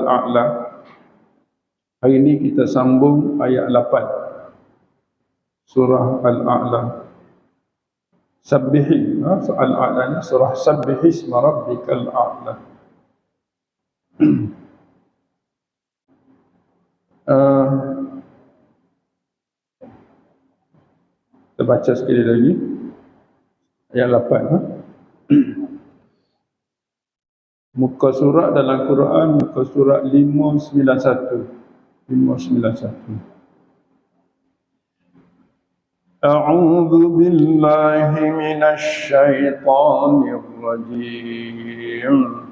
Al-A'la. Hari ini kita sambung ayat 8 surah Al-A'la. Sabbihi, Al-A'la ni surah Sabbihi isma rabbikal a'la. Kita baca sekali lagi ayat 8. Muka surat dalam Quran, muka surat 591. 591. A'udzu billahi minasy syaithanir rajim.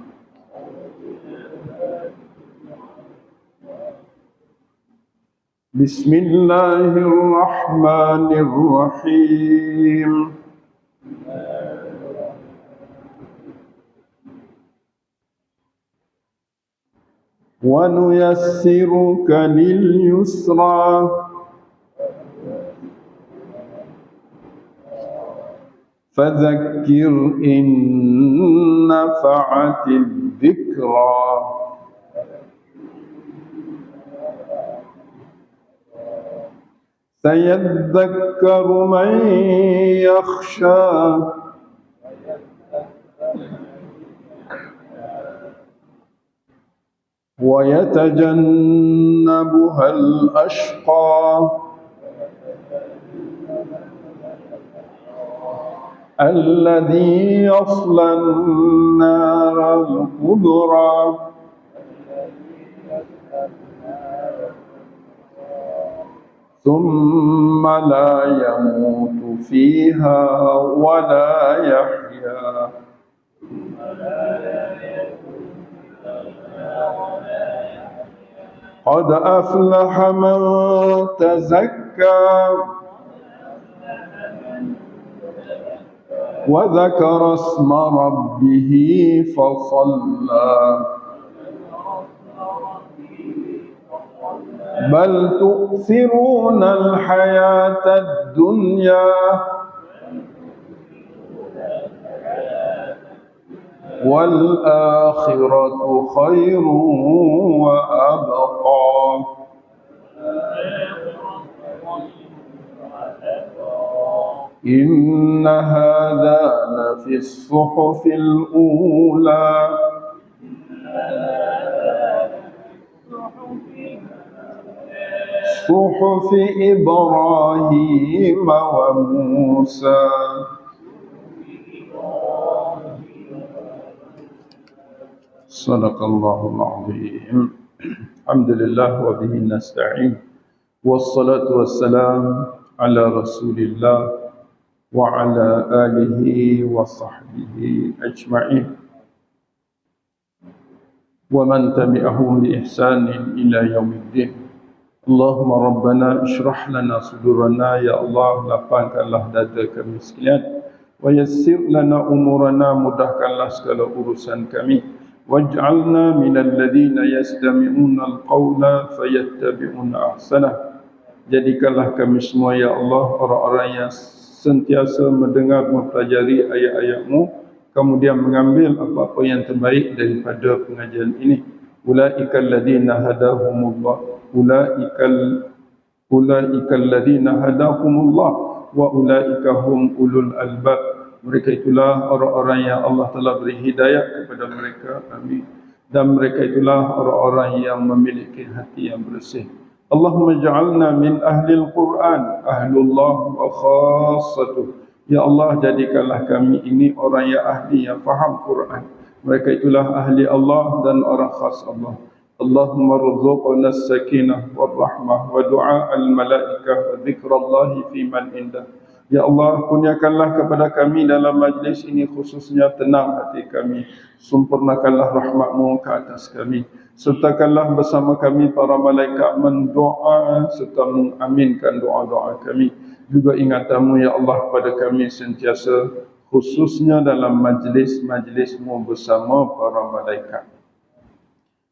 Bismillahirrahmanirrahim. Wa nuyassiruka lil yusra fadzakir in nafa'atid dzikra sayadzakkaru man yakhsha wa yatajannabuhal ashqa alladhi yaslan naral kubra thumma la yamutu fiha wa la yahya. Qad aflaha man tazakka wa dzakara isma rabbih fa shalla bal tu'thiruna al-hayata ad-dunya wal akhiratu khairun wa abqa. Inna hadha lafi as-suhufil ula suhufi Ibrahim wa Musa. Sadaqallahul azim. Alhamdulillah wa bihi nasta'in. Wassalatu wassalam ala Rasulillah wa ala alihi wa sahbihi ajma'in wa man tabi'ahum bi ihsanin ila yaumiddin. Allahumma rabbana ishrah lana sudurana, ya Allah lapangkanlah dada kami sekalian, wa yassir lana umurana, mudahkanlah segala urusan kami, waj'alna minal ladina yastami'una al-qawla fayattabi'una ahsanah. Jadikanlah kami semua ya Allah orang-orang yang sentiasa mendengar, mempelajari ayat-ayat-Mu, kemudian mengambil apa-apa yang terbaik daripada pengajian ini. Ulaikal ladina hadahumullah, ulaikal ladina hadahumullah wa ulaika hum ulul albab. Mereka itulah orang-orang yang Allah telah beri hidayah kepada mereka. Amin. Dan mereka itulah orang-orang yang memiliki hati yang bersih. Allahumma ja'alna min ahlil Quran, ahlullah wa khassatuh. Ya Allah, jadikanlah kami ini orang yang ahli, yang faham Quran. Mereka itulah ahli Allah dan orang khas Allah. Allahumma rzuqna as-sakinah wal rahmah wa du'a al-malaikah wa dzikrallahi fi man indah. Ya Allah, kurniakanlah kepada kami dalam majlis ini khususnya tenang hati kami. Sempurnakanlah rahmat-Mu ke atas kami. Sertakanlah bersama kami para malaikat mendoa serta mengaminkan doa-doa kami. Juga ingatan-Mu ya Allah kepada kami sentiasa, khususnya dalam majlis-majlis-Mu bersama para malaikat.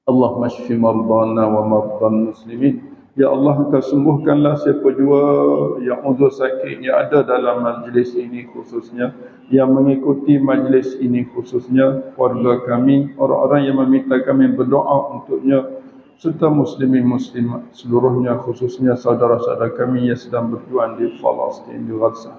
Allahumma shfi mardana wa mardan muslimin Ya Allah, Engkau sembuhkanlah siapa jua yang uzur sakit yang ada dalam majlis ini khususnya, yang mengikuti majlis ini khususnya, keluarga kami, orang-orang yang meminta kami berdoa untuknya, serta muslimin muslimat seluruhnya, khususnya saudara-saudara kami yang sedang berjuang di Palestin, di Gaza.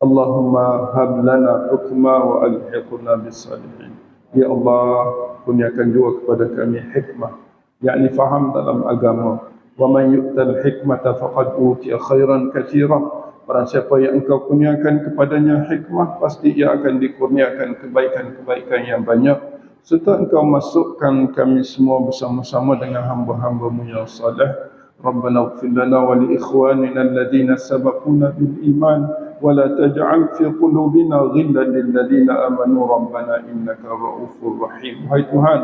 Allahumma hab lana hukma wa alhiqna bis salihin. Ya Allah, kurniakan juga kepada kami hikmah, yakni faham dalam agama. Wa man yu'tal hikmata faqad utiya khairan katsira. Barang siapa yang engkau kurniakan kepadanya hikmah, pasti ia akan dikurniakan kebaikan-kebaikan yang banyak. Serta engkau masukkan kami semua bersama-sama dengan hamba-hambamu yang saleh. Rabbana ighfir lana wa li ikhwanina alladhina sabaquna bil iman wa la taj'al fi qulubina ghillan lil ladzina amanu rabbana innaka ra'ufur rahim. Wahai Tuhan,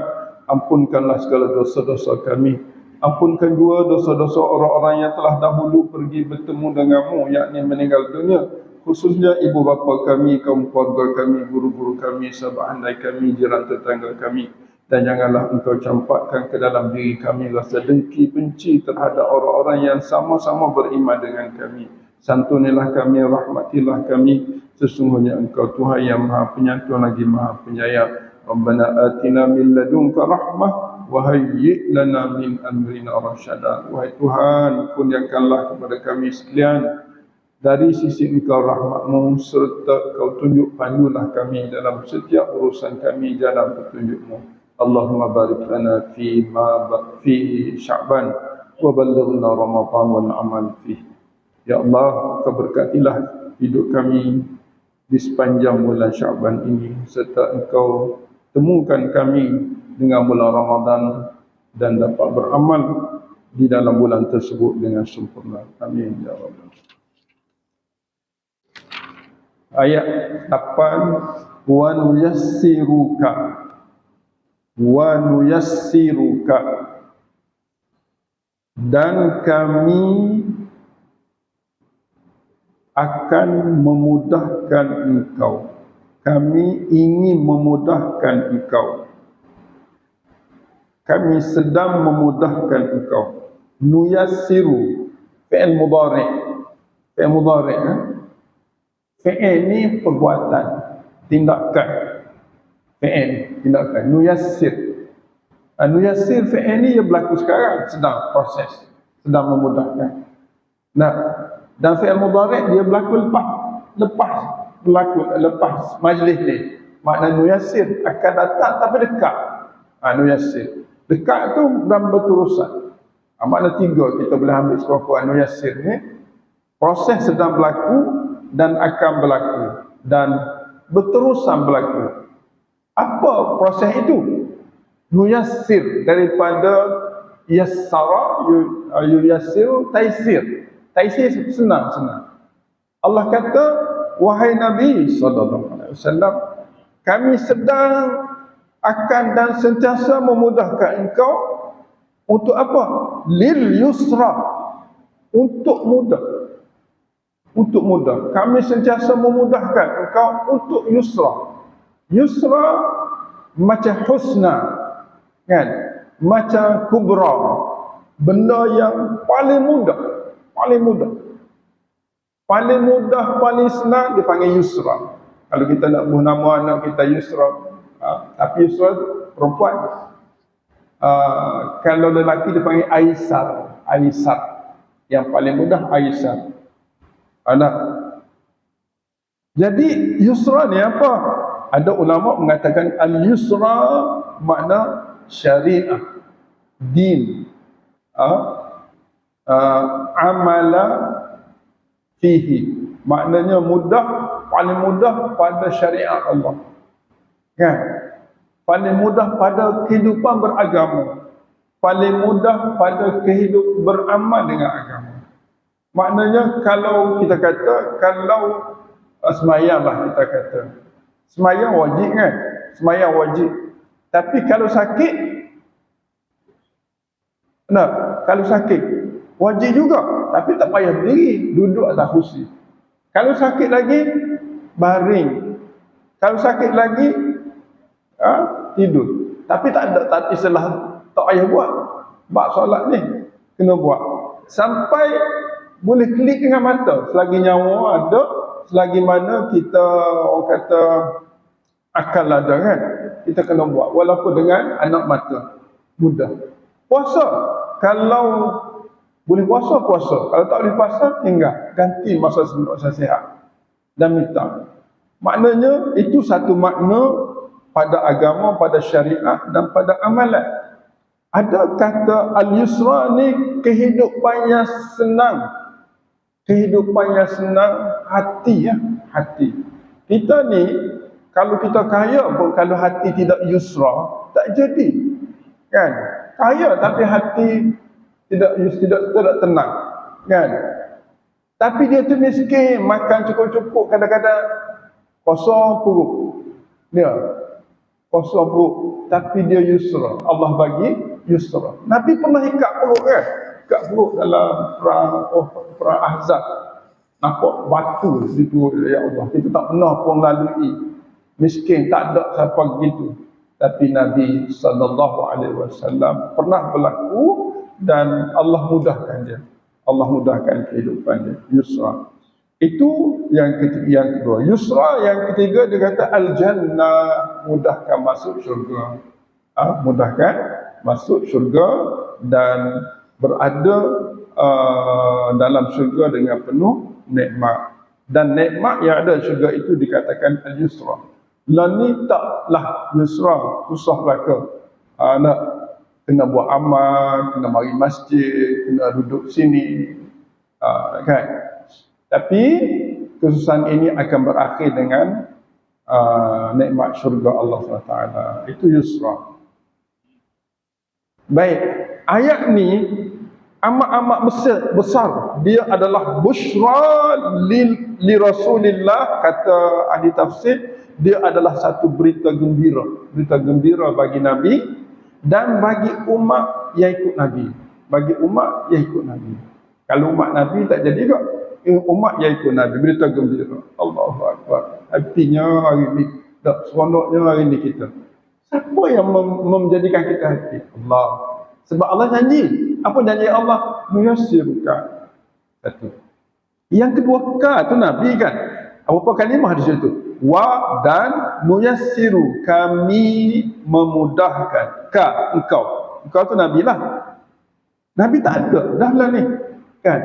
ampunkanlah segala dosa-dosa kami. Ampunkan juga dosa-dosa orang-orang yang telah dahulu pergi bertemu denganmu, yakni meninggal dunia. Khususnya ibu bapa kami, kaum keluarga kami, guru-guru kami, sahabat handai kami, jiran tetangga kami. Dan janganlah engkau campakkan ke dalam diri kami rasa dengki, benci terhadap orang-orang yang sama-sama beriman dengan kami. Santunilah kami, rahmatilah kami. Sesungguhnya engkau Tuhan yang maha penyantun lagi maha penyayang. Rabbana atina min ladunka rahmah wa hayyi' lana min amrina rasyada. Wahai Tuhan, kurniakanlah kepada kami sekalian dari sisi engkau rahmatmu, serta kau tunjuk pandulah kami dalam setiap urusan kami dalam petunjukmu. Allahumma barik lana fi Sya'ban wa ballighna Ramadan wal amal fihi. Ya Allah, kau berkatilah hidup kami di sepanjang bulan Sya'ban ini, serta engkau temukan kami dengan bulan Ramadan dan dapat beramal di dalam bulan tersebut dengan sempurna. Amin ya Rabbal. Ayat 8, wa nuyassiruka, dan kami akan memudahkan engkau. Kami ingin memudahkan engkau. Kami sedang memudahkan engkau. Nuyassiru, fi'il mudhari'. Fi'il mudhari', fi'il ni perbuatan, tindakan. Fi'il, tindakan. Nuyassir. Nuyassir fi'il ni yang berlaku sekarang, sedang proses, sedang memudahkan. Nah, dan fi'il mudhari' dia berlaku lepas majlis ni. Makna nuyassir akan datang tapi dekat. Nuyassir. Dekat tu dan berterusan. Makna tiga kita boleh ambil sekurang-kurang nuyassir ni. Proses sedang berlaku dan akan berlaku dan berterusan berlaku. Apa proses itu? Nuyassir daripada yassara, yuyassir, taisir. Taisir senang. Allah kata, wahai Nabi SAW, kami sedang akan dan sentiasa memudahkan engkau untuk apa? Lil yusra, untuk mudah. Untuk mudah. Kami sentiasa memudahkan engkau untuk yusra. Yusra macam husna, kan? Macam kubra, benda yang paling mudah. Paling senang dipanggil yusra. Kalau kita nak buh nama anak kita Yusra, tapi Yusra perempuan. Kalau lelaki dipanggil Aisar. Yang paling mudah Aisar. Anak. Jadi Yusra ni apa? Ada ulama mengatakan al-yusra makna syariah, din, amala fihi, maknanya mudah, paling mudah pada syariat Allah, kan? Paling mudah pada kehidupan beragama, paling mudah pada kehidupan beramal dengan agama. Maknanya kalau kita kata, kalau semayang lah kita kata, semayang wajib kan? Semayang wajib. Tapi kalau sakit, kalau sakit wajib juga, tapi tak payah berdiri, duduk atas kursi. Kalau sakit lagi, baring. Kalau sakit lagi, tidur. Tapi tak ada istilah tak payah buat. Bab solat ni kena buat sampai boleh klik dengan mata. Selagi nyawa ada, selagi mana kita orang kata akal ada kan, kita kena buat walaupun dengan anak mata. Mudah. Puasa, kalau boleh puasa, puasa. Kalau tak boleh puasa, tinggal ganti masa sihat dan minta. Maknanya itu satu makna pada agama, pada syariat dan pada amalan. Ada kata al-yusra ni kehidupan yang senang. Kehidupan yang senang hati ya, hati. Kita ni kalau kita kaya pun kalau hati tidak yusra, tak jadi. Kan? Kaya tapi hati tidak tenang. Kan? Tapi dia tu miskin, makan cukup-cukup, kadang-kadang kosong perut. Dia kosong perut, tapi dia yusra. Allah bagi yusra. Nabi pernah ikat perut kan? Ikat perut dalam perang Ahzab. Nampak batu di perut, ya Allah. Kita tak pernah pun lalui. Miskin, tak ada siapa begitu. Tapi Nabi SAW pernah berlaku dan Allah mudahkan dia. Allah mudahkan kehidupan dia. Yusra. Itu yang kedua. Yusra yang ketiga dia kata al-jannah, mudahkan masuk syurga. Mudahkan masuk syurga dan berada dalam syurga dengan penuh nikmat. Dan nikmat yang ada syurga itu dikatakan al-yusra. Lah ni taklah yusra, susah belaka. Nak kena buat amal, kena mari masjid, kena duduk sini. Kan? Tapi kesusahan ini akan berakhir dengan nikmat syurga Allah SWT. Itu yusra. Baik, ayat ni amat-amat besar. Dia adalah busyra li Rasulillah, kata ahli tafsir. Dia adalah satu berita gembira. Berita gembira bagi Nabi dan bagi umat yang ikut Nabi. Bagi umat yang ikut Nabi. Kalau umat Nabi tak jadi tak, umat yang ikut Nabi, berita gembira. Allahu Akbar. Happy-nya hari ni, tak seronoknya hari ni kita. Siapa yang menjadikan kita happy? Allah. Sebab Allah janji. Apa janji Allah? Muyassirkan. Satu. Yang kedua, ka tu Nabi kan. Apa kalimah di situ? Wa dan muyassiru, kami memudahkan. Ka, engkau. Engkau tu Nabi lah. Nabi tak ada. Dah lah ni. Kan?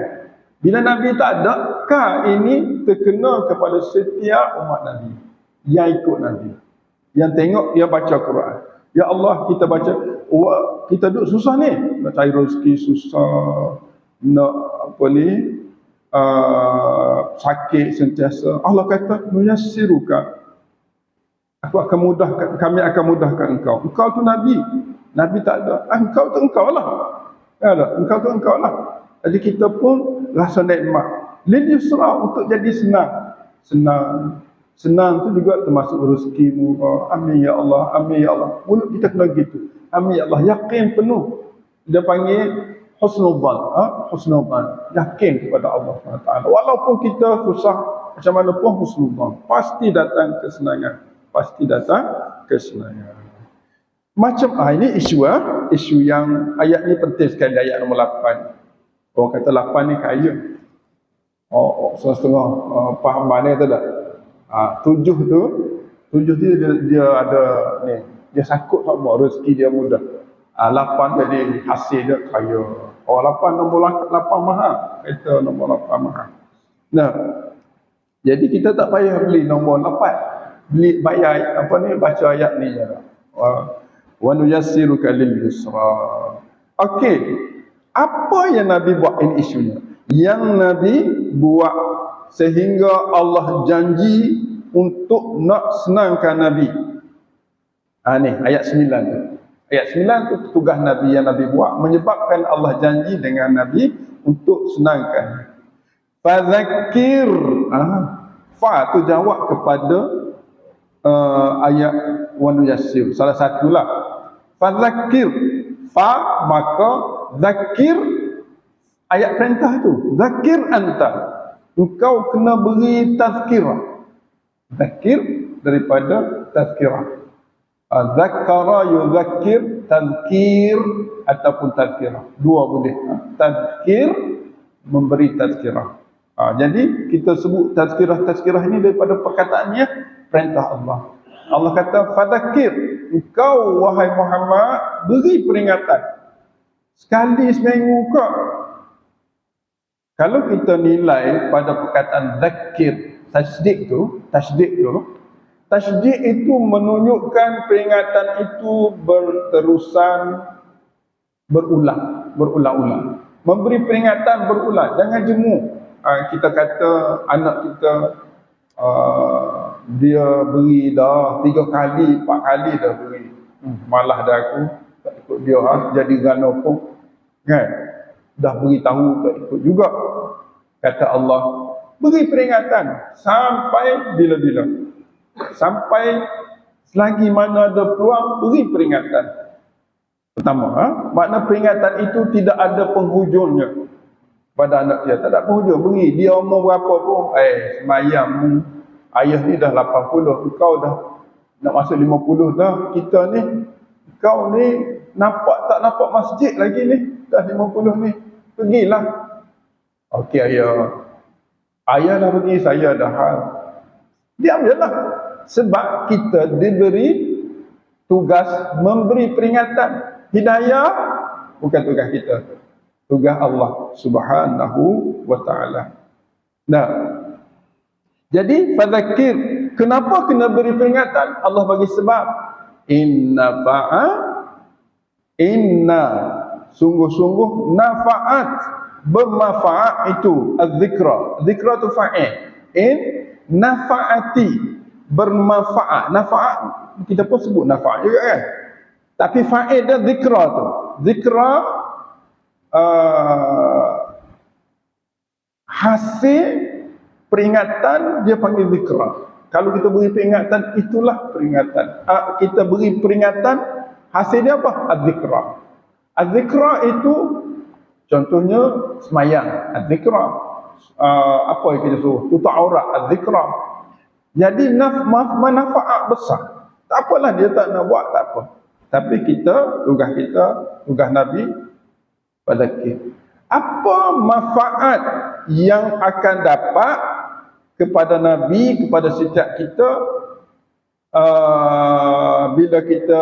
Bila Nabi tak ada, ka ini terkena kepada setiap umat Nabi yang ikut Nabi, yang tengok dia baca Quran. Ya Allah, kita baca, kita duduk susah ni, nak cari rezeki susah, nak apa ni, sakit sentiasa. Allah kata muyassiruka, aku akan mudahkan, kami akan mudahkan engkau. Engkau tu Nabi, Nabi tak ada, engkau tu engkau lah. Ya, engkau tu engkau lah. Jadi kita pun rasa nikmat. Lil yusra, untuk jadi senang. Senang tu juga termasuk rezekimu. Amin ya Allah, amin ya Allah. Mulut kita kena gitu. Amin ya Allah, yakin penuh. Dia panggil husnul dhan, husnul dhan. Yakin kepada Allah SWT. Walaupun kita susah macam mana pun, husnul dhan. Pasti datang kesenangan. Pasti datang kesenangan. Macam ini isu yang ayat ni penting sekali, ayat nombor 8. Orang kata 8 ni kaya. Setengah faham mana tu tak? 7 tu dia ada ni, dia sakut sama rezeki dia mudah. 8 jadi hasil dia kaya. 8 nombor 8 mahal. Kata nombor 8 mahal. Nah, jadi kita tak payah beli nombor 8. Beli bayar apa ni, baca ayat ni je. Wa nuyassiruka lil yusra. Okey. Apa yang Nabi buat ini isunya? Yang Nabi buat sehingga Allah janji untuk nak senangkan Nabi. Ni ayat 9 tu. Ayat 9 tu tugas Nabi yang Nabi buat, menyebabkan Allah janji dengan Nabi untuk senangkan. Fadzakir. Fa tu jawab kepada ayat wa nuyassir. Salah satulah. Fadzakir. Fa, maka zakir, ayat perintah tu. Zakir anta. Engkau kena beri tazkirah. Zakir daripada tazkirah. Zakara yuzakir, tazkir ataupun tazkirah. Dua boleh. Tazkir, memberi tazkirah. Jadi kita sebut tazkirah ini daripada perkataannya perintah Allah. Allah kata fadzakir, engkau wahai Muhammad beri peringatan sekali seminggu kau. Kalau kita nilai pada perkataan zakir, tasdik itu menunjukkan peringatan itu berterusan, berulang-ulang. Memberi peringatan berulang, jangan jemu. Kita kata anak kita dia beri dah 3 kali, 4 kali dah beri. Malah dah aku tak ikut dia, jadi gano pun kan. Dah beritahu tak ikut juga. Kata Allah, beri peringatan sampai bila-bila. Sampai selagi mana ada peluang, beri peringatan. Pertama, makna peringatan itu tidak ada penghujungnya pada anak dia. Tak ada penghujung, beri. Dia umur berapa pun, semayang ayah ni dah 80, kau dah nak masuk 50 dah. Kita ni, kau ni tak nampak masjid lagi ni, dah 50 ni. Pergilah. Okey ayah. Ayah dah pergi, saya dah hal. Diam je lah. Sebab kita diberi tugas memberi peringatan. Hidayah bukan tugas kita. Tugas Allah Subhanahu wa ta'ala. Nah. Jadi fadzakir, kenapa kena beri peringatan? Allah bagi sebab. Inna sungguh-sungguh nafaat, bermanfaat itu az-zikra. Zikra tu fa'il. Nafaati, bermanfaat. Nafaat kita pun sebut nafaat juga kan. Tapi fa'il dia zikra tu. Zikra hasil peringatan dia panggil zikra. Kalau kita beri peringatan, itulah peringatan. Kita beri peringatan, hasilnya apa? Az-zikra. Az-zikra itu contohnya semayang, az-zikra. Apa yang kita suruh? Tutup aurat, az-zikra. Jadi manfaat besar. Tak apalah dia tak nak buat, tak apa. Tapi tugas Nabi fadzakir. Apa manfaat yang akan dapat kepada Nabi, kepada setiap kita bila kita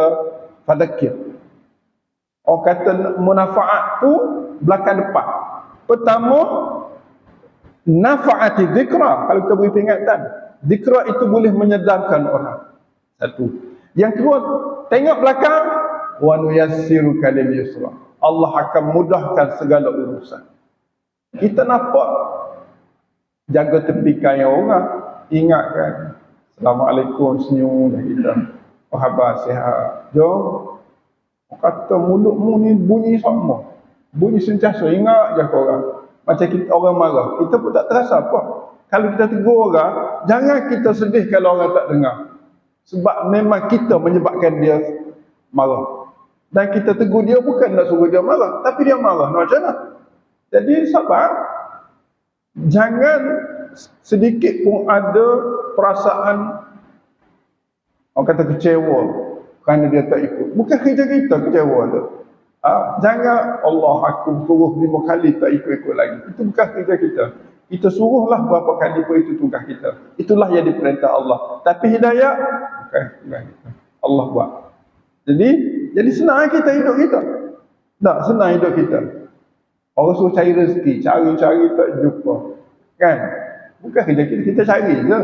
fadzakir? Orang kata manfaat tu belakang depan. Pertama, nafaati zikra. Kalau kita beri peringatan, zikra itu boleh menyedarkan orang. Satu. Yang kedua, tengok belakang, wa nuyassiruka lil yusra. Allah akan mudahkan segala urusan. Kita nampak jaga tepikan orang, ingatkan Assalamualaikum, senyum dah kita. Oh khabar sihat. Jom. Kata mulutmu ni bunyi sama. Bunyi sentiasa, ingat je korang. Macam kita orang marah, kita pun tak terasa apa. Kalau kita tegur orang, jangan kita sedih kalau orang tak dengar. Sebab memang kita menyebabkan dia marah. Dan kita tegur dia bukan nak suruh dia marah, tapi dia marah. Nak macam mana? Jadi sabar. Jangan sedikit pun ada perasaan orang kata kecewa kerana dia tak ikut. Bukan kerja kita kecewa tu. Jangan Allah aku suruh 5 kali tak ikut-ikut lagi. Itu bukan kerja kita. Kita suruhlah berapa kali pun, itu tugas kita. Itulah yang diperintah Allah. Tapi hidayah bukan tugas kita. Allah buat. Jadi senang kita hidup kita. Tak senang hidup kita. Orang suruh cari rezeki, cari-cari tak jumpa. Kan? Bukan kerja kita, kita cari je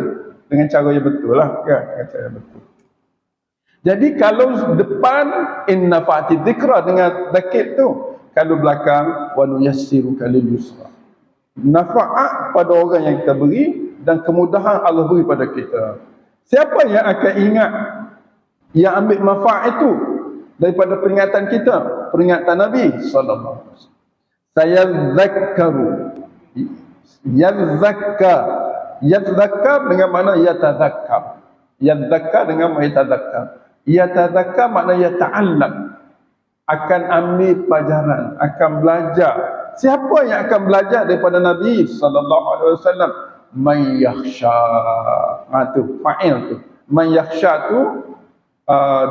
dengan cara yang betul lah, kan? Dengan cara yang betul. Jadi kalau depan inna fa'ati dzikra dengan zakir tu, kalau belakang wa nuyassiruka lil yusra. Nafaat pada orang yang kita beri dan kemudahan Allah beri pada kita. Siapa yang akan ingat, yang ambil manfaat itu daripada peringatan kita, peringatan Nabi sallallahu alaihi wasallam. Saya zakkaru, yadzakkar dengan makna yatadzakkar. Yadzakkar dengan makna yatadzakkar. Yatadzakkar makna yata'allam, akan ambil pelajaran, akan belajar. Siapa yang akan belajar daripada Nabi sallallahu alaihi wasallam? Man yakhsha. Tu fa'il tu. Man yakhsha tu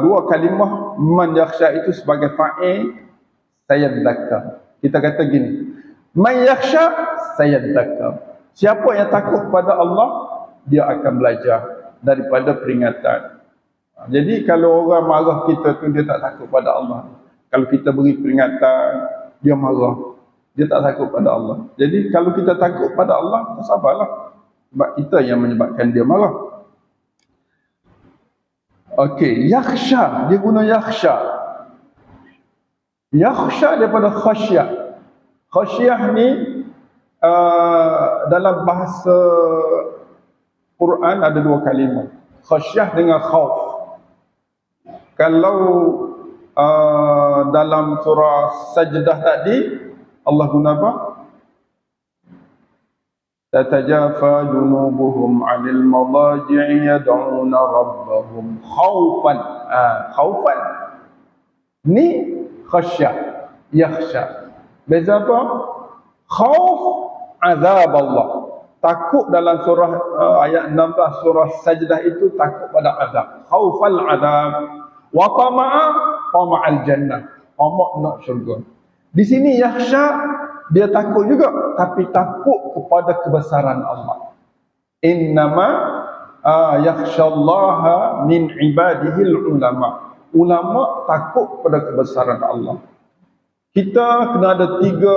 dua kalimah man yakhsha itu sebagai fa'il sayadzakar. Kita kata gini, man yakhsha sayadzakar. Siapa yang takut pada Allah, dia akan belajar daripada peringatan. Jadi kalau orang marah kita tu, dia tak takut pada Allah. Kalau kita beri peringatan, dia marah, dia tak takut pada Allah. Jadi kalau kita takut pada Allah, sabarlah, sebab kita yang menyebabkan dia marah. Okey, yakhsha, dia guna yakhsha. Yakhsha daripada khasyah. Khasyah ni dalam bahasa Quran ada dua kalimah, khasyah dengan khauf. Kalau dalam surah Sajdah tadi Allah guna apa? Tatajafa junubuhum 'anil madaji'i yad'una rabbahum khaufan. Khaufan ni khasyah, yakhsha. Beza apa? Khauf azab Allah. Takut dalam surah ayat 16 surah Sajdah itu takut pada azab. Khaufal azab wa tama'a tama'al jannah. Tamak nak syurga. Di sini yakhsha, dia takut juga, tapi takut kepada kebesaran Allah. Innama yakhshallaha min ibadihil ulama. Ulama takut pada kebesaran Allah. Kita kena ada tiga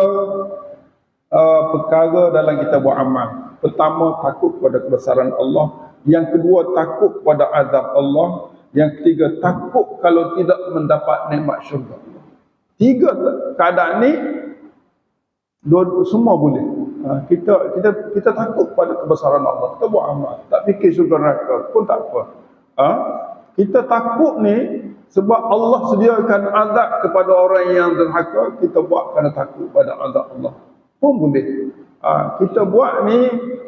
perkara dalam kita buat amal. Pertama, takut pada kebesaran Allah. Yang kedua, takut pada azab Allah. Yang ketiga, takut kalau tidak mendapat nikmat syurga Allah. Tiga keadaan ni semua boleh. Kita takut pada kebesaran Allah, kita buat amal, tak fikir syurga neraka pun tak apa. Kita takut ni sebab Allah sediakan azab kepada orang yang derhaka, kita buat kerana takut pada azab Allah pun boleh. Kita buat ni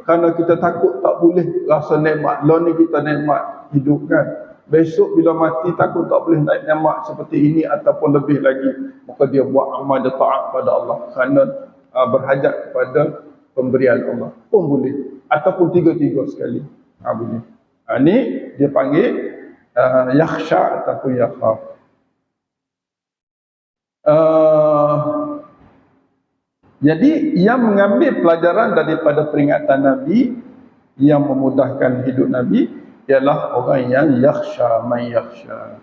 kerana kita takut tak boleh rasa nikmat. Lah ni kita nikmat hidup kan. Besok bila mati takut tak boleh naik nikmat seperti ini ataupun lebih lagi. Maka dia buat amal, dia taat pada Allah kerana berhajat kepada pemberian Allah pun boleh. Ataupun tiga-tiga sekali. Boleh. Ni dia panggil yakhsha ataupun yakhaf. Jadi yang mengambil pelajaran daripada peringatan Nabi yang memudahkan hidup Nabi ialah orang yang yakhsha, man yakhsha.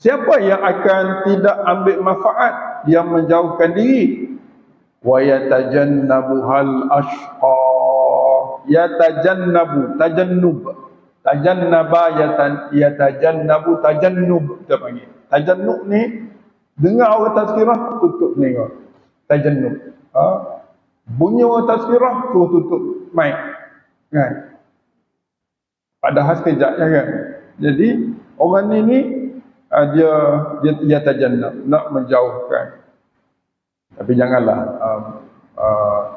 Siapa yang akan tidak ambil manfaat, yang menjauhkan diri? Wa yatajannabuhal ashqa. Yatajannabu, tajannub. Tajannaba yatajannabu, tajannub kita panggil. Tajannub ni dengar orang tazkirah tutup telinga. Tajannub. Bunyi orang tazkirah tutup mic. Kan? Padahal sekejap kan. Jadi orang ni dia tajannab, nak menjauhkan. Tapi janganlah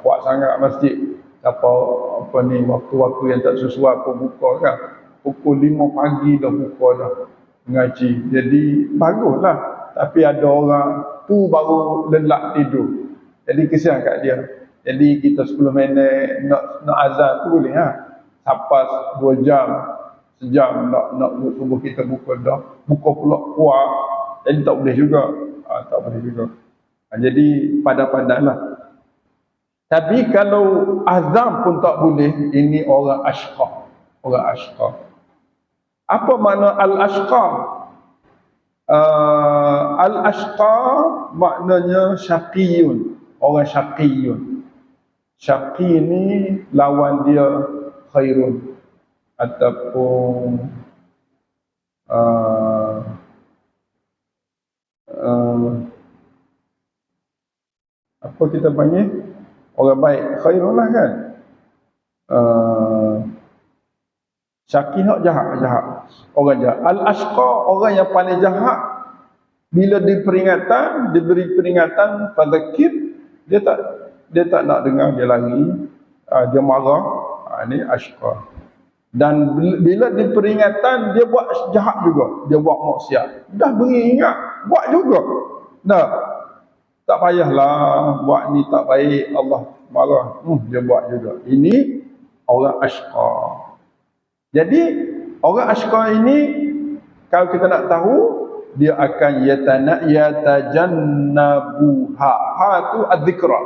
kuat sangat masjid. Apa ni waktu-waktu yang tak sesuai pun buka kan. Pukul 5 pagi dah buka dah mengaji. Jadi baguslah. Tapi ada orang tu baru lelak tidur. Jadi kesian kat dia. Jadi kita 10 minit nak azan tu boleh Sampai 2 jam, sejam nak subuh kita buka dah. Buka pula kuat. Jadi tak boleh juga. Tak boleh juga. Jadi pandai-pandailah. Tapi kalau azam pun tak boleh, ini orang ashqa. Orang ashqa. Apa makna al-ashqa? Al-ashqa maknanya syaqiyun. Orang syaqiyun. Syaqi ni lawan dia khairun ataupun apa kita panggil orang baik, khairun lah kan. Syaqi nak jahat. Orang jahat. Al-ashqa, orang yang paling jahat. Bila diberi peringatan fadzakir, dia tak nak dengar, dia lari, dia marah. Ini ashqa. Dan bila diperingatan, dia buat jahat juga. Dia buat maksiat. Dah beri ingat, buat juga. Tak payahlah buat ni tak baik, Allah marah. Dia buat juga. Ini orang ashqa. Jadi orang ashqa ini, kalau kita nak tahu, dia akan yatajannabuha. Ha tu adzikra.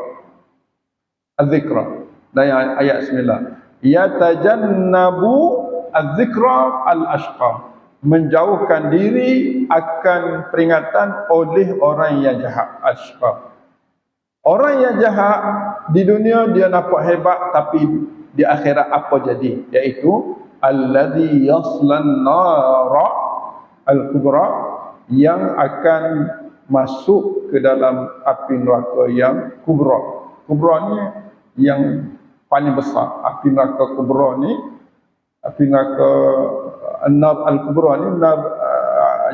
Adzikra. Dan ayat 9. Yatajannabu adzikra al-ashqa. Menjauhkan diri akan peringatan oleh orang yang jahat. Ashqa. Orang yang jahat di dunia dia nampak hebat, tapi di akhirat apa jadi? Iaitu alladhi yaslan nara al-kubra, yang akan masuk ke dalam api neraka yang kubra. Kubra ni yang paling besar. Api neraka kubra ni, api neraka nar al-kubra ni nar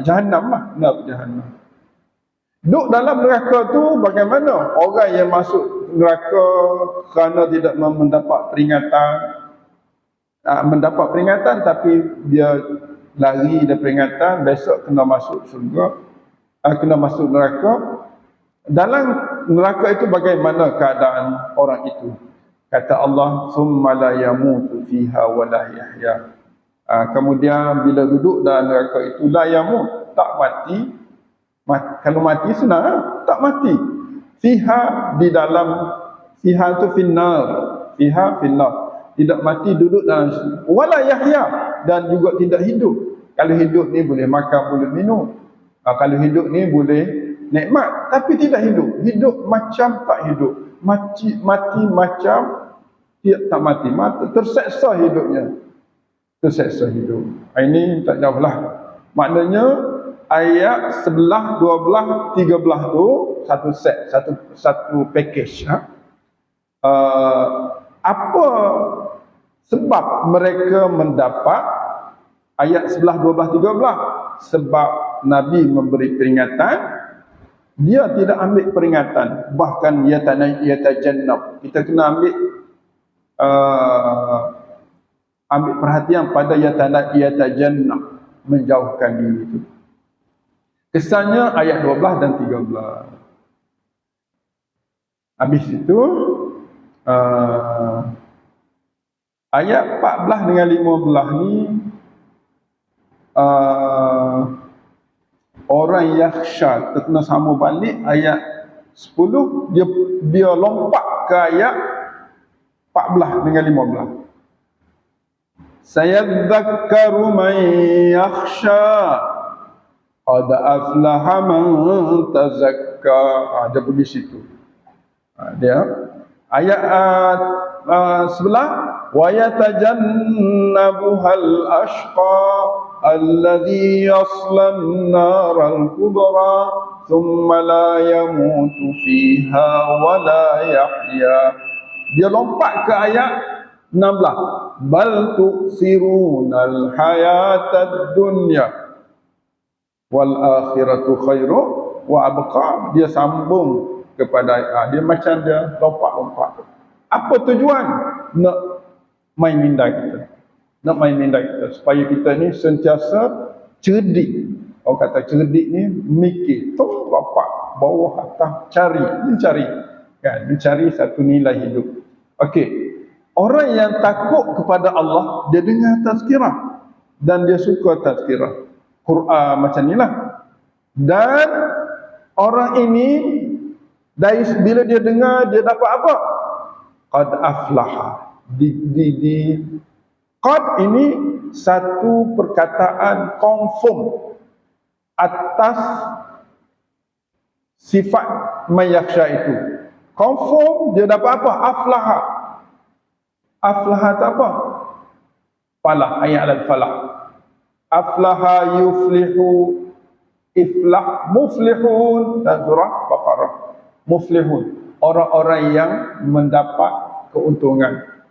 jahannam lah, nar jahannam. Duduk dalam neraka tu bagaimana? Orang yang masuk neraka kerana tidak mendapat peringatan, tapi dia lari dari peringatan, besok kena masuk surga, kena masuk neraka. Dalam neraka itu bagaimana keadaan orang itu? Kata Allah, summa la yamutu fiha wa la yahya. Kemudian bila duduk dalam neraka itu, la yamut, tak mati. Kalau mati senang, tak mati. Fiha, di dalam, fiha itu finnar, fiha finnar, tidak mati, duduk dalam, wala yahya, dan juga tidak hidup. Kalau hidup ni boleh makan, boleh minum. Kalau hidup ni boleh nikmat, tapi tidak hidup. Hidup macam tak hidup. Mati macam tak mati. Terseksa hidupnya. Terseksa hidup. Ini tak jauh lah. Maknanya ayat 11, 12, 13 tu satu set, satu package. Apa sebab mereka mendapat ayat 11, 12, 13? Sebab Nabi memberi peringatan, dia tidak ambil peringatan, bahkan yatajannab. Kita kena ambil perhatian pada yatajannab, menjauhkan diri itu. Kesannya ayat 12 dan 13. Habis itu ayat 14 dengan 15 ni orang yakhsha, terkena sama balik ayat 10, dia lompat ke ayat 14 dengan 15. Sayadzakkaru man yakhsha qad aflaha man tazakka. Dia pergi situ. Dia ayat 11, wa yatajannabuhal ashqa alladhi yaslan naral kubra thumma la yamutu fiha wa la yahya. Dia lompat ke ayat 16, bal tu'sirunal hayatad dunya wal akhiratu khairu wa abqa. Dia sambung kepada dia macam dia lompat-lompat. Apa tujuan? Nak main minda kita. Nak main minda kita supaya kita ni sentiasa cerdik. Orang kata cerdik ni mikir, tu lompat bawah atas, mencari satu nilai hidup. Okey. Orang yang takut kepada Allah, dia dengar tazkirah dan dia suka tazkirah. Quran macam inilah. Dan orang ini dari bila dia dengar, dia dapat apa? Qad aflaha. Qad ini satu perkataan confirm atas sifat mayakhsha itu. Confirm dia dapat apa? Aflaha. Aflaha itu apa? Falah, ayat al-falah. Aflaha yuflihu, iflah, muflihun, dan surah Baqarah. Muflihun, orang-orang yang mendapat keuntungan.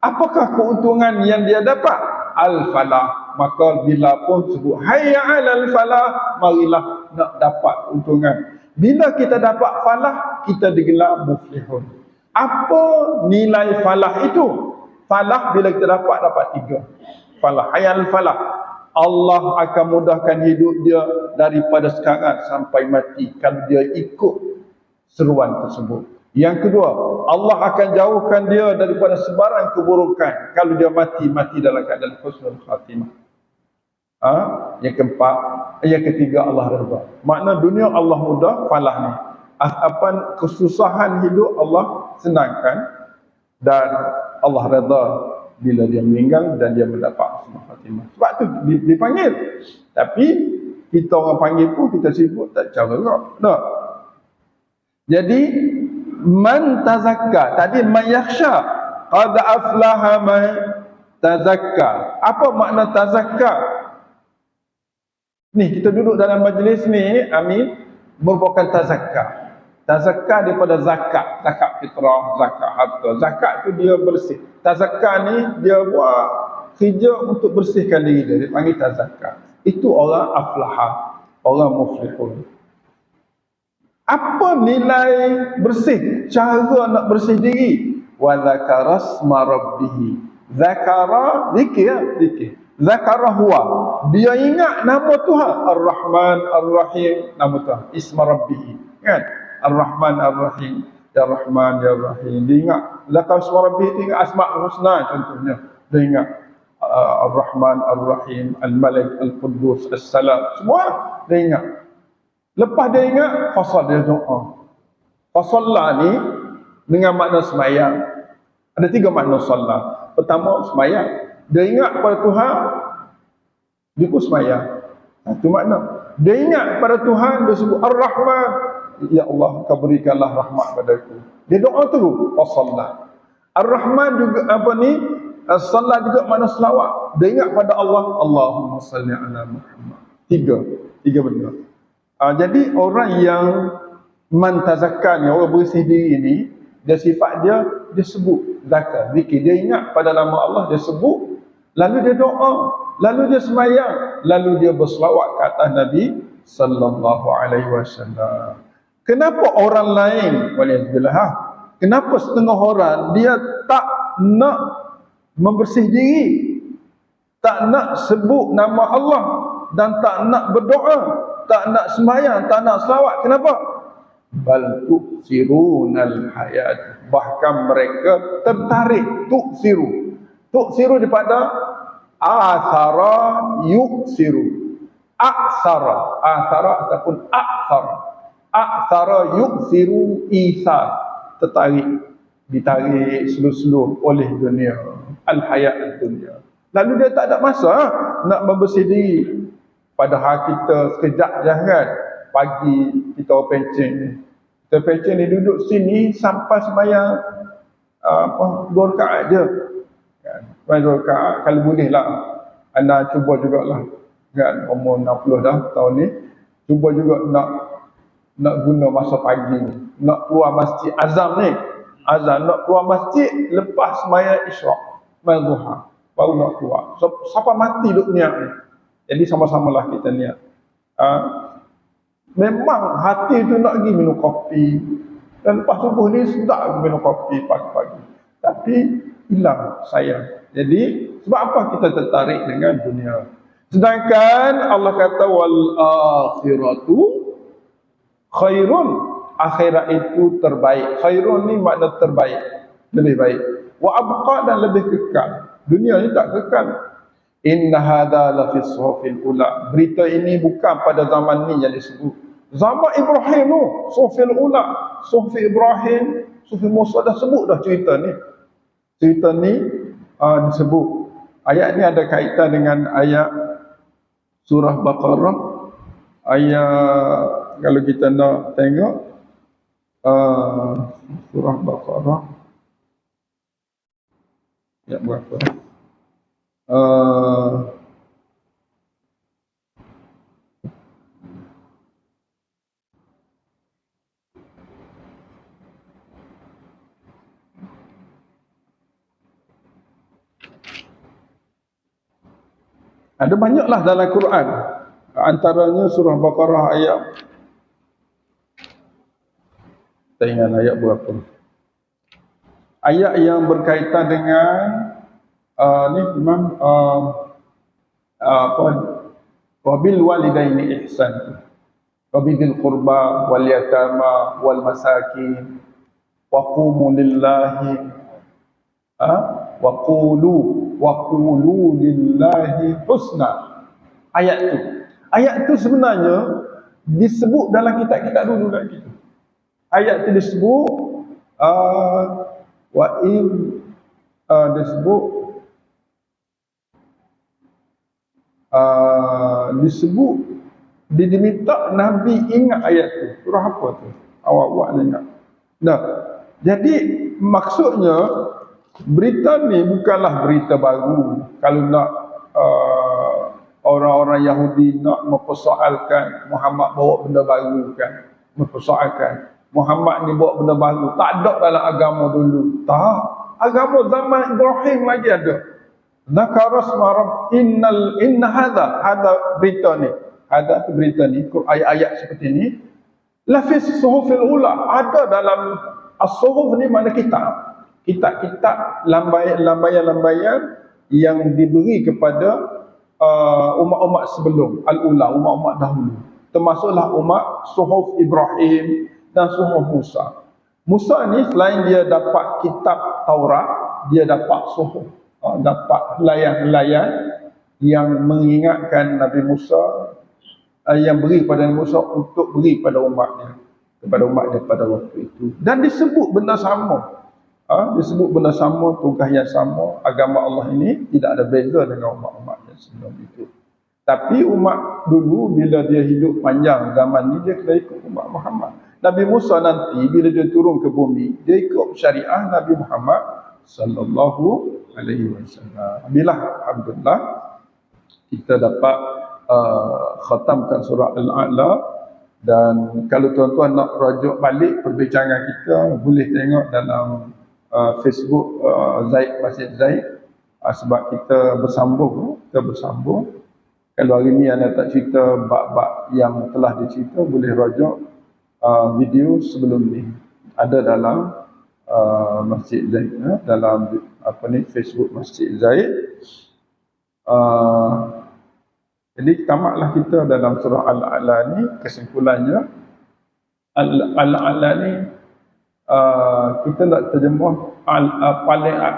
Apakah keuntungan yang dia dapat? Al-falah. Maka bila pun sebut hayya 'alal falah, marilah nak dapat keuntungan. Bila kita dapat falah, kita digelar muflihun. Apa nilai falah itu? Falah bila kita dapat 3. Falah, hayya 'alal falah. Allah akan mudahkan hidup dia daripada sekarang sampai mati kalau dia ikut seruan tersebut. Yang kedua, Allah akan jauhkan dia daripada sebarang keburukan kalau dia mati dalam keadaan husnul khatimah. Yang keempat, yang ketiga Allah redha. Makna dunia Allah mudah, falah ni. Apa kesusahan hidup Allah senangkan, dan Allah redha bila dia meninggal dan dia mendapat husnul khatimah. Sebab tu dipanggil. Tapi kita orang panggil pun kita sibuk tak cara juga. Tak. Jadi man tazakka, tadi man yakhsha, qad aflaha man tazakka. Apa makna tazakka? Ni kita duduk dalam majlis ni, amin, merupakan tazakka. Tazakka daripada zakat, zakat fitrah, zakat harta. Zakat tu dia bersih. Tazakka ni dia buat kerja untuk bersihkan diri dia. Dia panggil tazakka. Itu orang aflaha, orang muflihun. Apa nilai bersih? Cara nak bersih diri. Wa zakara asma rabbih. Zakara, zikir, zikir. Zakara huwa. Dia ingat nama Tuhan. Ar-Rahman, Ar-Rahim, nama Tuhan. Isma rabbih. Kan? Ar-Rahman, Ar-Rahim. Ya Rahman, Ya Rahim. Dia ingat. Zakara asma rabbih, dia ingat asma' husna contohnya. Dia ingat Ar-Rahman, Ar-Rahim, Al-Malik, Al-Quddus, As-Salam. Semua dia ingat. Lepas dia ingat, fasal dia doa. Fasalla ni dengan makna semayang. Ada 3 makna salat. Pertama, semayang. Dia ingat pada Tuhan, dia pun semayang. Itu makna. Dia ingat pada Tuhan, dia sebut Ar-Rahman. Ya Allah, kau berikanlah rahmat padaku. Dia doa tu, fasalla. Ar-Rahman juga apa ni? Salat juga makna selawat. Dia ingat pada Allah, Allahumma salli ala Muhammad. Tiga benda. Jadi orang yang mantazakkan, orang bersih diri ni, dia sifat dia sebut zakat, zikir. Dia ingat pada nama Allah, dia sebut, lalu dia doa, lalu dia semayang, lalu dia berselawat ke atas Nabi sallallahu alaihi wasallam. Kenapa orang lain, waliyahzubillah, kenapa setengah orang dia tak nak membersih diri, tak nak sebut nama Allah, dan tak nak berdoa, tak nak semayang, tak nak selawat? Kenapa? Bal tu'sirunal hayat. Bahkan mereka tertarik, tu'siru daripada athara yu'siru. Athara ataupun athara yu'siru isar. Ditarik slow-slow oleh dunia, al-hayat dunia. Lalu dia tak ada masa nak membersih diri. Padahal kita sekejap je kan, pagi kita pencen ni duduk sini sampai sembahyang 2 rakaat je kan, 2 rakaat kalau boleh lah. Anda cuba jugalah kan, umur 60 dah tahun ni, cuba juga nak guna masa pagi ni, nak keluar masjid, azam nak keluar masjid lepas sembahyang isyraq, sembahyang duha, baru nak keluar. Siapa mati duk niat ni. Jadi sama-samalah kita niat. Memang hati tu nak pergi minum kopi, dan lepas subuh ni sedap minum kopi pagi-pagi, tapi hilang sayang. Jadi sebab apa kita tertarik dengan dunia? Sedangkan Allah kata wal akhiratu khairun. Akhirat itu terbaik. Khairun ni makna terbaik, lebih baik. Wa abqa, dan lebih kekal. Dunia ni tak kekal. Inna hadha la fi suhufil ula. Berita ini bukan pada zaman ni yang disebut. Zaman Ibrahim tu, suhufil ula, suhufi Ibrahim, suhufi Musa, dah sebut dah cerita ni. Cerita ni disebut. Ayat ni ada kaitan dengan ayat surah Baqarah. Ayat, kalau kita nak tengok surah Baqarah ayat berapa? Ada banyaklah dalam Quran. Antaranya surah Baqarah ayat, tak ingat ayat berapa. Ayat yang berkaitan dengan ni memang wabil walidaini ihsan, wabil qurba wal yatama wal masakin wa qumu lillahi wa qulu lillahi husna. ayat tu. Ayat tu sebenarnya disebut dalam kitab-kitab dulu lagi. Ayat tu disebut wa in disebut diminta Nabi ingat ayat tu. Surah apa tu? Awak ingat. Nah, jadi maksudnya berita ni bukanlah berita baru. Kalau nak orang-orang Yahudi nak mempersoalkan Muhammad bawa benda baru kan, mempersoalkan Muhammad ni bawa benda baru, tak ada dalam agama dulu. Tak, agama zaman Ibrahim lagi ada. Zakara asma rabb inna hadha berita ni. Hadha tu berita ni, ayat-ayat seperti ni lafis suhufil ula, ada dalam as-suhuf ni makna kitab-kitab lambayan-lambayan yang diberi kepada umat-umat sebelum al-ula, umat-umat dahulu, termasuklah umat suhuf Ibrahim dan suhuf Musa. Musa ni selain dia dapat kitab Taurat, dia dapat suhuf, dapat layang-layang yang mengingatkan Nabi Musa, yang beri pada Nabi Musa untuk beri pada umatnya, kepada umatnya pada waktu itu. Dan disebut benda sama, disebut benda sama, tugas yang sama. Agama Allah ini tidak ada beza dengan umat-umat yang sebelum itu. Tapi umat dulu bila dia hidup panjang zaman ni, dia kena ikut umat Muhammad. Nabi Musa nanti bila dia turun ke bumi, dia ikut syariah Nabi Muhammad sallallahu alaihi wasallam. Bila alhamdulillah kita dapat khatamkan surah Al-A'la. Dan kalau tuan-tuan nak rujuk balik perbincangan kita, boleh tengok dalam Facebook Zaid Masjid Zaid, sebab kita bersambung. Kalau hari ni anda tak cerita bab-bab yang telah dicerita, boleh rujuk video sebelum ni, ada dalam Masjid Zaid, dalam Facebook Masjid Zaid. Jadi tamatlah kita dalam surah Al-A'la ni. Kesimpulannya, Al-A'la ni kita nak terjemah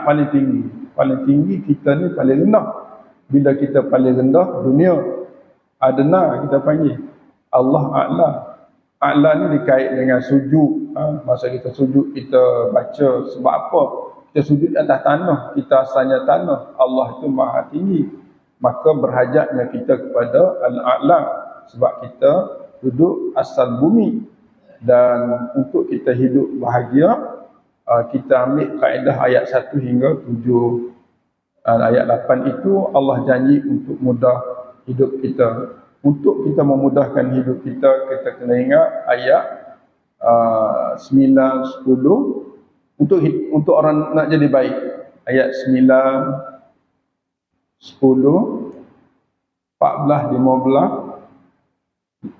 paling tinggi. Paling tinggi, kita ni paling rendah. Bila kita paling rendah, dunia adna kita panggil. Allah A'la. A'la ni dikait dengan sujud. Masa kita sujud, kita baca sebab apa? Kita sujud di atas tanah, kita asalnya tanah. Allah itu maha tinggi. Maka berhajatnya kita kepada Al-A'la, sebab kita duduk asal bumi. Dan untuk kita hidup bahagia, kita ambil kaedah ayat 1 hingga 7. Ayat 8 itu Allah janji untuk mudah hidup kita. Untuk kita memudahkan hidup kita, kita kena ingat ayat 9, 10. Untuk orang nak jadi baik, ayat 9, 10, 14, 15,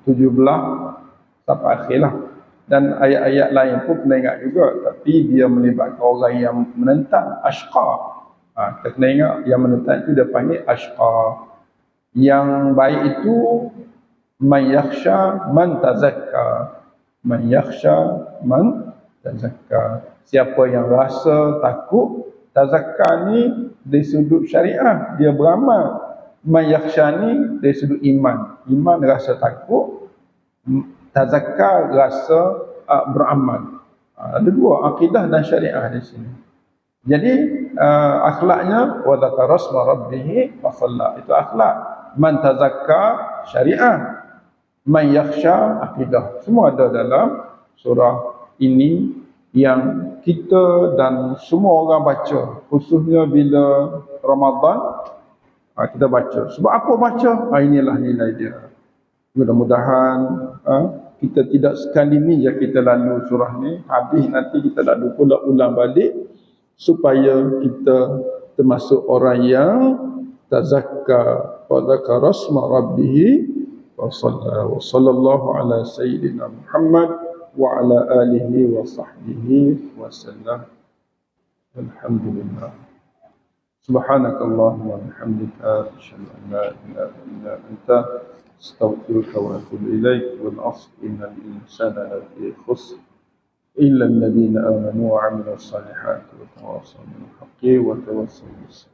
17 sampai akhirlah. Dan ayat-ayat lain pun kena ingat juga, tapi dia melibatkan orang yang menentang, ashqa. Kita kena ingat yang menentang itu dia panggil ashqa. Yang baik itu man yakhsha man tazakka. Man yakhsha man tazakka. Siapa yang rasa takut, tazakka ni dari sudut syariah, dia beramal. Man yakhsha ni dari sudut iman. Iman rasa takut, tazakka rasa beramal. Ada dua, akidah dan syariah di sini. Jadi akhlaknya wa dzakara asma rabbih wa shalla, itu akhlak. Man tazakka syariah, man yakhsha akidah. Semua ada dalam surah ini yang kita dan semua orang baca, khususnya bila Ramadan kita baca. Sebab apa baca? Inilah nilai dia. Mudah-mudahan kita tidak sekali ni je kita lalu surah ni, habis nanti kita lalu pula ulang balik, supaya kita termasuk orang yang tazakka wa dzakara asma rabbih wa sallallahu ala sayyidina Muhammad wa ala alihi wa sahbihi wa sallam. Alhamdulillah. Subhanakallahumma wa bihamdika asyhadu an la ilaha illa anta astaghfiruka wa atubu ilaik. Wal 'asr innal insana lafi khusr illa alladhina amanu wa 'amilus salihati wa tawassaw bil haqqi wa tawassaw bis sabr.